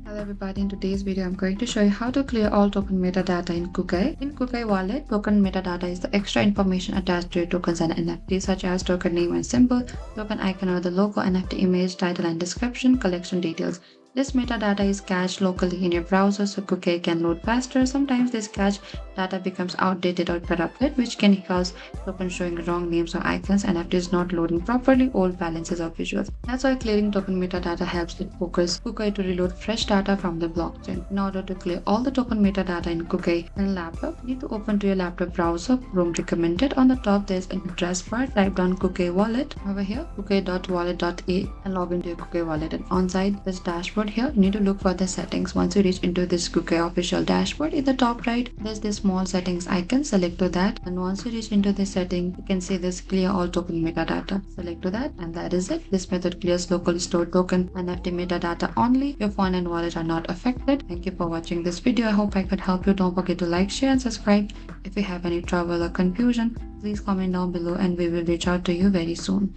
Hello everybody, in today's video I'm going to show you how to clear all token metadata in Kukai. In Kukai Wallet, token metadata is the extra information attached to your tokens and NFTs such as token name and symbol, token icon or the logo, NFT image, title and description, collection details. This metadata is cached locally in your browser so Kukai can load faster. Sometimes this cached data becomes outdated or corrupted, which can cause tokens showing wrong names or icons, NFTs not loading properly, old balances or visuals. That's why clearing token metadata helps it focus Kukai to reload fresh data from the blockchain. In order to clear all the token metadata in Kukai and laptop, you need to open to your laptop browser, Chrome recommended. On the top, there's an address bar. Type down Kukai Wallet. Over here, kukai.wallet.a and log into your Kukai Wallet. And on side, this dashboard here, you need to look for the settings. Once you reach into this Kukai official dashboard, in the top right, there's this small settings icon. Select to that. And once you reach into this setting, you can see this clear all token metadata. Select to that, and that is it. This method clears locally stored token NFT metadata only. Your phone and wallet are not affected. Thank you for watching this video. I hope I could help you. Don't forget to like, share and subscribe. If you have any trouble or confusion, please comment down below and we will reach out to you very soon.